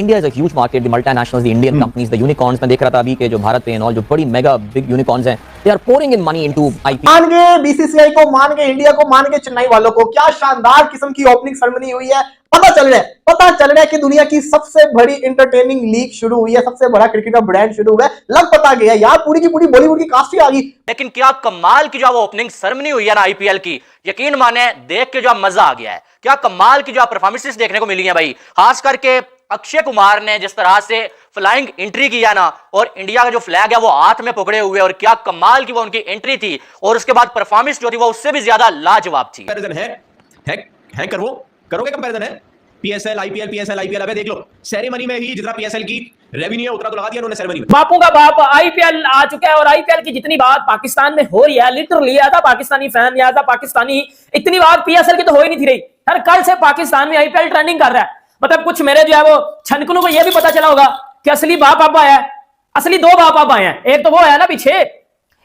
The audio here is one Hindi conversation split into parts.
India is a huge market, the multinationals, the Indian companies, the unicorns. मैं देख रहा था अभी के जो भारत पे और जो बड़ी मेगा बिग यूनिकॉर्न्स हैं, they are pouring in money into IPL. मान के बीसीसीआई को, मान के इंडिया को, मान के चेन्नई वालों को, क्या शानदार किस्म की ओपनिंग सेरेमनी हुई है। पता चल रहा है कि दुनिया की सबसे बड़ी एंटरटेनिंग लीग शुरू हुई है, सबसे बड़ा क्रिकेट का ब्रांड शुरू हुआ है। लग पता गया यार, पूरी की पूरी बॉलीवुड की कास्ट ही आ गई। लेकिन क्या कमाल की जो ओपनिंग सेरेमनी हुई है ना आईपीएल की, यकीन माने देख के जो मजा आ गया है। क्या कमाल की जो परफॉर्मेंसेस देखने को मिली है भाई, खास करके अक्षय कुमार ने जिस तरह से फ्लाइंग एंट्री किया ना, और इंडिया का जो फ्लैग है वो हाथ में पकड़े हुए, और क्या कमाल की वो उनकी एंट्री थी, और उसके बाद परफॉर्मेंस जो थी वो उससे भी ज्यादा लाजवाब थी। है करोगे कंपैरिजन है पीएसएल आईपीएल, पीएसएल आईपीएल। अबे देख लो सेरेमनी में ही जितना पीएसएल की रेवेन्यू है उतना तो लगा दिया उन्होंने सेरेमनी में। बापों का बाप आईपीएल आ चुका है, और आईपीएल की जितनी बात पाकिस्तान में हो रही है, literally as a Pakistani fan या एज अ पाकिस्तानी, इतनी बात पीएसएल की तो हो ही नहीं थी रही। हर कल से पाकिस्तान में आईपीएल ट्रेंडिंग कर रहा है। मतलब कुछ मेरे जो है वो छनकनों को यह भी पता चला होगा कि असली बाप अब आया है, असली दो बाप अब आए हैं। एक तो वो है ना पीछे,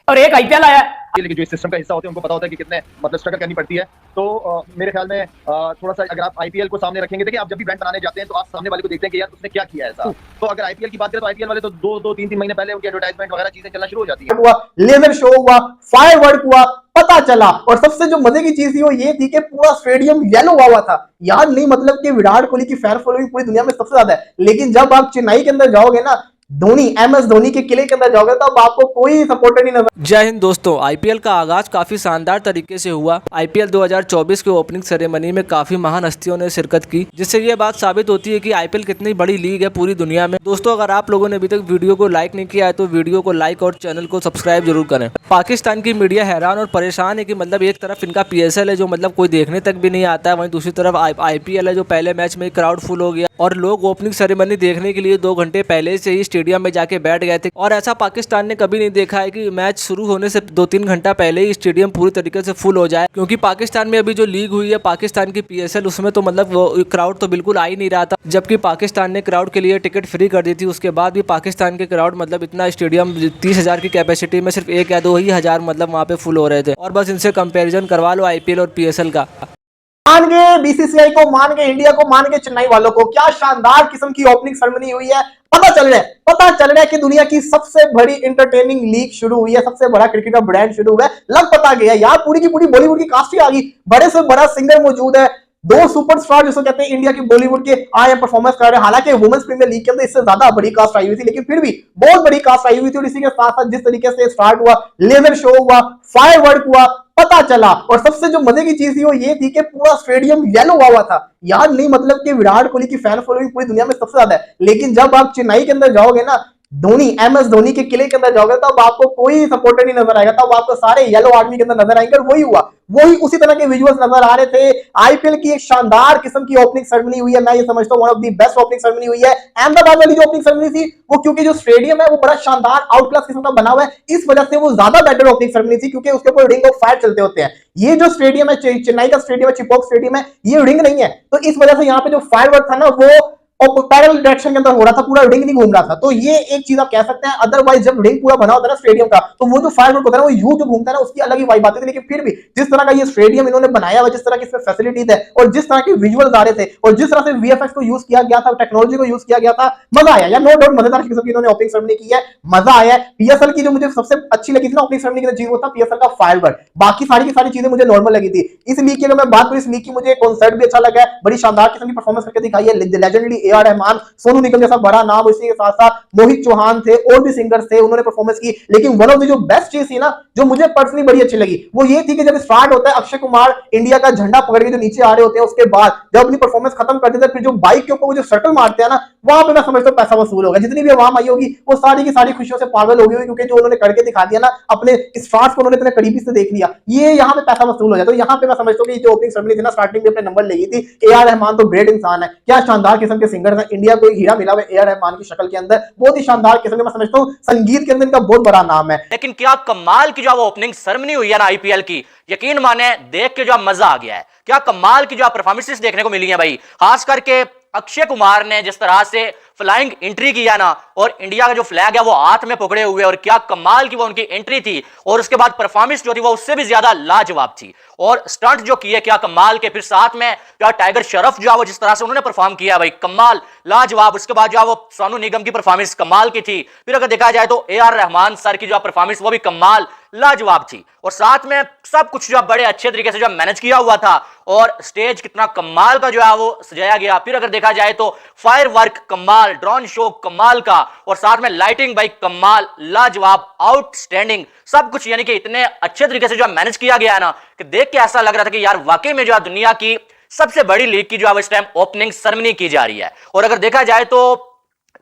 और एक आईपीएल आया है। लेकिन जो इस सिस्टम का हिस्सा होते हैं उनको पता होता है कि कितने मतलब स्ट्रगल करनी पड़ती है। तो मेरे ख्याल में थोड़ा सा अगर आप आईपीएल को सामने रखेंगे, देखिए आप जब भी ब्रांड बनाने जाते हैं तो आप सामने वाले को देखते हैं कि यार उसने क्या किया है ऐसा। तो अगर आईपीएल की बात करें तो आईपीएल वाले तो दो तीन महीने पहले उनकी एडवर्टाइजमेंट वगैरह चीजें चलना शुरू हो जाती है। लेजर शो हुआ, फायरवर्क हुआ, पता चला। और सबसे जो मजे की चीज थी वो ये थी कि पूरा स्टेडियम येलो हुआ था। यार नहीं, मतलब कि विराट कोहली की फैन फॉलोइंग पूरी दुनिया में सबसे ज्यादा है, लेकिन जब आप चेन्नई के अंदर जाओगे ना, धोनी, एमएस धोनी के किले के अंदर जाओगे तो अब आपको कोई सपोर्टर नहीं नजर। जय हिंद दोस्तों, आईपीएल का आगाज काफी शानदार तरीके से हुआ। आईपीएल 2024 के ओपनिंग सेरेमनी में काफी महान हस्तियों ने शिरकत की, जिससे ये बात साबित होती है कि आईपीएल कितनी बड़ी लीग है पूरी दुनिया में। दोस्तों, अगर आप लोगों ने अभी तक वीडियो को लाइक नहीं किया है तो वीडियो को लाइक और चैनल को सब्सक्राइब जरूर करें। पाकिस्तान की मीडिया हैरान और परेशान है कि मतलब एक तरफ इनका पीएसएल है जो मतलब कोई देखने तक भी नहीं आता है, वहीं दूसरी तरफ आईपीएल है जो पहले मैच में क्राउड फुल हो गया और लोग ओपनिंग सेरेमनी देखने के लिए 2 घंटे पहले से ही स्टेडियम में जाके बैठ गए थे। और ऐसा पाकिस्तान ने कभी नहीं देखा है कि मैच शुरू होने से 2-3 घंटा पहले ही स्टेडियम पूरी तरीके से फुल हो जाए, क्योंकि पाकिस्तान में अभी जो लीग हुई है पाकिस्तान की पीएसएल, उसमें तो मतलब वो क्राउड तो बिल्कुल आ ही नहीं रहा था, जबकि पाकिस्तान ने क्राउड के लिए टिकट फ्री कर दी थी। उसके बाद भी पाकिस्तान के क्राउड मतलब इतना स्टेडियम 30,000 की कैपेसिटी में सिर्फ 1 या 2 ही हजार मतलब वहाँ पे फुल हो रहे थे। और बस इनसे कंपेरिजन करवा लो आईपीएल और पीएसएल का। मान के बीसीसीआई को, मान के इंडिया को, मान के चेन्नई वालों को, क्या शानदार किस्म की ओपनिंग सेरेमनी हुई है। पता चल रहा है कि दुनिया की सबसे बड़ी एंटरटेनिंग लीग शुरू हुई है, सबसे बड़ा क्रिकेट का ब्रांड शुरू हुआ है। लग पता गया यार, पूरी की पूरी बॉलीवुड की कास्ट ही आ गई। बड़े से बड़ा सिंगर मौजूद है, 2 सुपरस्टार जिसको कहते हैं इंडिया की बॉलीवुड के आए परफॉर्मेंस कर रहे हैं। हालांकि वुमेन्स प्रीमियर लीग के अंदर इससे ज्यादा बड़ी कास्ट आई हुई थी, लेकिन फिर भी बहुत बड़ी कास्ट आई हुई थी। और इसी के साथ साथ जिस तरीके से स्टार्ट हुआ, लेजर शो हुआ, फायरवर्क हुआ, पता चला। और सबसे जो मजे की चीज थी वो ये थी कि पूरा स्टेडियम येलो हुआ था। यार नहीं, मतलब कि विराट कोहली की फैन फॉलोइंग पूरी दुनिया में सबसे ज्यादा है, लेकिन जब आप चेन्नई के अंदर जाओगे ना, धोनी, एमएस धोनी के किले के अंदर जाओगे तब आपको कोई सपोर्टर नहीं नजर आएगा, तब आपको सारे येलो आर्मी के अंदर नजर आएंगे। और वही हुआ, वही उसी तरह के विजुअल्स नजर आ रहे थे। आईपीएल की एक शानदार किस्म की ओपनिंग सेरेमनी हुई है। मैं ये समझता हूं one of the best opening ceremony हुई है। अहमदाबाद वाली जो ओपनिंग सेरेमनी थी वो, क्योंकि जो स्टेडियम है वो बड़ा शानदार आउट क्लास किस्म का बना हुआ है, इस वजह से वो ज्यादा बेटर ओपनिंग सेरेमनी थी, क्योंकि उसके ऊपर रिंग ऑफ फायर चलते होते हैं। ये जो स्टेडियम है, चेन्नई का स्टेडियम है, चिपॉक स्टेडियम है, ये रिंग नहीं है, तो इस वजह से यहाँ पे जो फायरवर्क था ना वो और पैरेलल डायरेक्शन के अंदर हो रहा था, पूरा रिंग नहीं घूम रहा था। तो ये एक चीज आप कह सकते हैं। अदरवाइज जब रिंग पूरा बना होता है ना स्टेडियम का, तो वो जो फायरवर्क होता है ना, वो यू जो घूमता है ना, उसकी अलग ही वाइब आती थी। लेकिन फिर भी जिस तरह का ये स्टेडियम इन्होंने बनाया हुआ, जिस तरह की इसमें फैसिलिटीज है और जिस तरह के विजुअल्स आ रहे थे और जिस तरह से वीएफएक्स को यूज किया गया था, टेक्नोलॉजी को यूज किया गया था, मजा आया यार। नो डाउट मजेदार किस्म की इन्होंने ओपनिंग सेरेमनी की है, मजा आया। पीएसएल की जो मुझे सबसे अच्छी लगी थी ना ओपनिंग सेरेमनी की चीज, वो था पीएसएल का फायरवर्क। बाकी सारी की सारी चीजें मुझे नॉर्मल लगी थी। इस लीग की अगर मैं बात करूं, इस लीग की मुझे कॉन्सर्ट भी अच्छा लगा है, बड़ी शानदार किस्म की परफॉर्मेंस करके दिखाई है। Legendary A R Rahman, Sonu Nigam जैसा बड़ा नाम, उसी के साथ साथ मोहित चौहान थे और भी सिंगर्स थे, उन्होंने परफॉर्मेंस की। लेकिन वन ऑफ द जो बेस्ट चीज थी ना, जो मुझे पर्सनली बड़ी अच्छी लगी, वो ये थी कि जब स्टार्ट होता है अक्षय कुमार इंडिया का झंडा पकड़ के जो नीचे आ रहे होते हैं, उसके बाद जब अपनी परफॉर्मेंस खत्म कर देते हैं, फिर जो बाइक के ऊपर वो जो सर्कल मारते हैं ना, वहां पे मैं समझता हूं पैसा वसूल होगा। जितनी भी आवाम आई होगी वो सारी की सारी खुशियों से पागल हो गई होगी, क्योंकि जो उन्होंने करके दिखा दिया ना, अपने स्टार्स को उन्होंने इतने करीबी से देख लिया, ये यहाँ पे पैसा वसूल हो जाता है। तो यहाँ पे मैं समझता हूँ कि जो ओपनिंग सेरेमनी थी ना, स्टार्टिंग में अपने नंबर लगी थी। ए आर रहमान तो ग्रेट इंसान है, क्या शानदार किस्म के सिंगर है। इंडिया को एक हीरा मिला हुआ ए आर रहमान की शक्ल के अंदर, बहुत ही शानदार किस्म के, मैं समझता हूं संगीत के अंदर इनका बहुत बड़ा नाम है। लेकिन क्या कमाल की जो ओपनिंग सेरेमनी हुई है ना आईपीएल की, यकीन माने देख के जो मजा आ गया है। क्या कमाल की जो परफॉर्मेंसेस देखने को मिली है भाई, खास करके अक्षय कुमार ने जिस तरह से फ्लाइंग एंट्री किया ना, और इंडिया का जो फ्लैग है वो हाथ में पकड़े हुए, और क्या कमाल की वो उनकी एंट्री थी, और उसके बाद परफॉर्मेंस जो थी वो उससे भी ज्यादा लाजवाब थी, और स्टंट जो किए क्या कमाल के। फिर साथ में जो टाइगर श्रॉफ जो वो जिस तरह से उन्होंने परफॉर्म किया भाई कमाल लाजवाब। उसके बाद जो वो सोनू निगम की परफॉर्मेंस कमाल की थी। फिर अगर देखा जाए तो AR रहमान सर की जो परफॉर्मेंस वो भी कमाल लाजवाब थी, और साथ में सब कुछ जो बड़े अच्छे तरीके से जो मैनेज किया हुआ था, और स्टेज कितना कमाल का जो है वो सजाया गया। फिर अगर देखा जाए तो फायर वर्क कमाल, ड्रोन शो कमाल का, और साथ में लाइटिंग भाई कमाल लाजवाब आउटस्टैंडिंग सब कुछ, यानी कि इतने अच्छे तरीके से जो मैनेज किया गया है ना कि देख के ऐसा लग रहा था कि यार वाकई में जो है दुनिया की सबसे बड़ी लीग की जो है इस टाइम ओपनिंग सेरेमनी की जा रही है। और अगर देखा जाए तो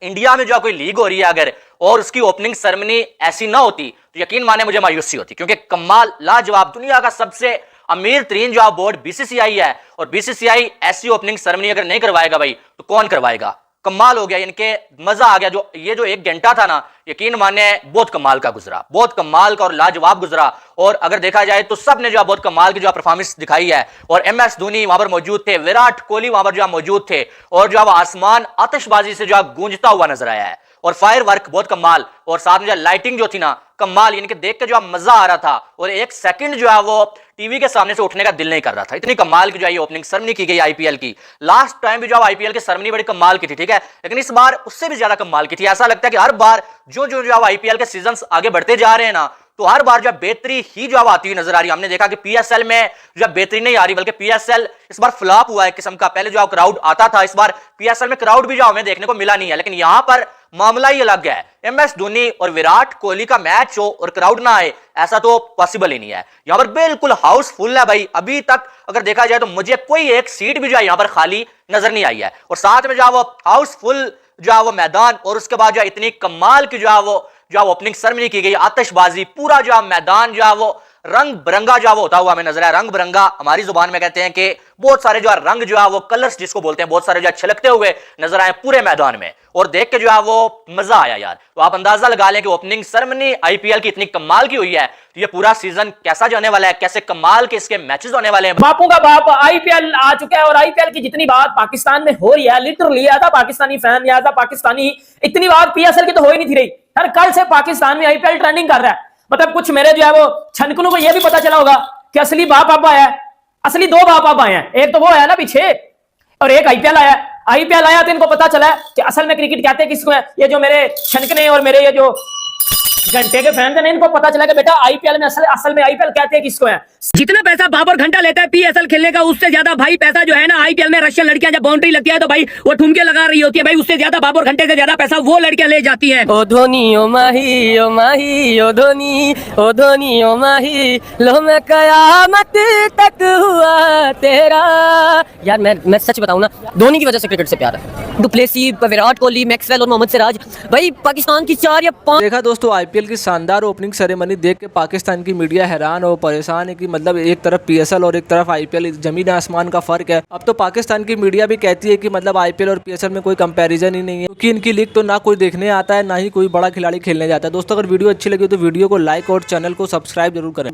इंडिया में जो कोई लीग हो रही है अगर, और उसकी ओपनिंग सेरेमनी ऐसी ना होती तो यकीन माने मुझे मायूसी होती, क्योंकि कमाल लाजवाब दुनिया का सबसे अमीर तरीन जो बोर्ड BCCI है, और BCCI ऐसी ओपनिंग सेरेमनी अगर नहीं करवाएगा भाई तो कौन करवाएगा। कमाल हो गया, इनके मजा आ गया। जो ये जो 1 घंटा था ना यकीन माने बहुत कमाल का गुजरा, बहुत कमाल का और लाजवाब गुजरा। और अगर देखा जाए तो सब ने जो बहुत कमाल की जो परफॉर्मेंस दिखाई है, और MS धोनी वहां पर मौजूद थे, विराट कोहली वहां पर जो मौजूद थे, और जो आसमान आतिशबाजी से जो गूंजता हुआ नजर आया है, और फायर वर्क बहुत कमाल, और साथ में जो लाइटिंग जो थी ना कमाल, यानी कि देख के जो मजा आ रहा था, और 1 सेकंड जो है वो टीवी के सामने से उठने का दिल नहीं कर रहा था। इतनी कमाल की जो है ये ओपनिंग सेरेमनी की गई IPL की। लास्ट टाइम भी जो IPL की सेरेमनी बड़ी कमाल की थी, ठीक है, लेकिन इस बार उससे भी ज्यादा कमाल की थी। ऐसा लगता है कि हर बार जो IPL के सीजन आगे बढ़ते जा रहे हैं ना, तो हर बार जब बेहतरी ही जो आती हुई नजर आ रही है। हमने देखा कि PSL में जब बेहतरी नहीं आ रही, बल्कि PSL इस बार फ्लॉप हुआ है किस्म का। पहले जो क्राउड आता था, इस बार PSL में क्राउड भी जो हमें देखने को मिला नहीं है, लेकिन यहां पर मामला ही अलग है। MS धोनी और विराट कोहली का मैच हो और क्राउड ना आए, ऐसा तो पॉसिबल ही नहीं है। यहां पर बिल्कुल हाउसफुल है भाई। अभी तक अगर देखा जाए तो मुझे कोई एक सीट भी जो है यहां पर खाली नजर नहीं आई है, और साथ में जो वो हाउसफुल जो वो मैदान, और उसके बाद जो इतनी कमाल की जो ओपनिंग सेरेमनी की गई, आतिशबाजी, पूरा जो मैदान जो वो रंग बिरंगा जो वो होता हुआ हमें नजर आया। रंग बिरंगा हमारी जुबान में कहते हैं कि बहुत सारे जो रंग जो है वो कलर्स जिसको बोलते हैं, बहुत सारे जो छलकते हुए नजर आए पूरे मैदान में, और देख के जो है वो मजा आया यार। तो आप अंदाजा लगा लें कि ओपनिंग सेरेमनी IPL की इतनी कमाल की हुई है, तो ये पूरा सीजन कैसा जाने वाला है, कैसे कमाल के इसके मैचेस होने वाले हैं। बापू का बाप IPL आ चुका है, और IPL की जितनी बात पाकिस्तान में हो रही है, लिटरली था पाकिस्तानी फैन या था पाकिस्तानी, इतनी बात PSL की तो हो ही नहीं थी रही। हर कल से पाकिस्तान में IPL ट्रेंडिंग कर रहा है। मतलब कुछ मेरे जो है वो छनकनों को यह भी पता चला होगा कि असली बाप अब आया है, असली 2 बाप अब आए हैं। एक तो वो है ना पीछे, और एक IPL आया। IPL आया तो इनको पता चला कि असल में क्रिकेट कहते हैं किसको है। ये जो मेरे छनकने और मेरे ये जो घंटे के फैन थे, इनको पता चला कि बेटा IPL में असल में IPL कहते हैं किसको है। जितना पैसा बाबर घंटा लेता है PSL खेलने का, उससे ज्यादा भाई पैसा जो है ना IPL में रशियन लड़कियां जब बाउंड्री लगती है तो भाई वो ठुमके लगा रही होती है भाई, उससे ज्यादा बाबर घंटे से ज्यादा पैसा वो लड़कियां ले जाती हैं। ओ धोनी ओ माही ओ माही ओ धोनी ओ धोनी ओ माही, लो मैं कयामत तक हुआ तेरा। यार मैं सच बताऊं ना, धोनी की वजह से क्रिकेट से प्यार है। डुप्लेसी, विराट कोहली, मैक्सवेल और मोहम्मद सिराज, भाई पाकिस्तान की 4 या 5। देखा दोस्तों, IPL की शानदार ओपनिंग सेरेमनी देख के पाकिस्तान की मीडिया हैरान और परेशान है कि मतलब एक तरफ PSL और एक तरफ IPL, जमीन आसमान का फर्क है। अब तो पाकिस्तान की मीडिया भी कहती है कि मतलब IPL और PSL में कोई कंपैरिजन ही नहीं है, क्योंकि इनकी लीग तो ना कोई देखने आता है, ना ही कोई बड़ा खिलाड़ी खेलने जाता है। दोस्तों अगर वीडियो अच्छी लगी तो वीडियो को लाइक और चैनल को सब्सक्राइब जरूर करें।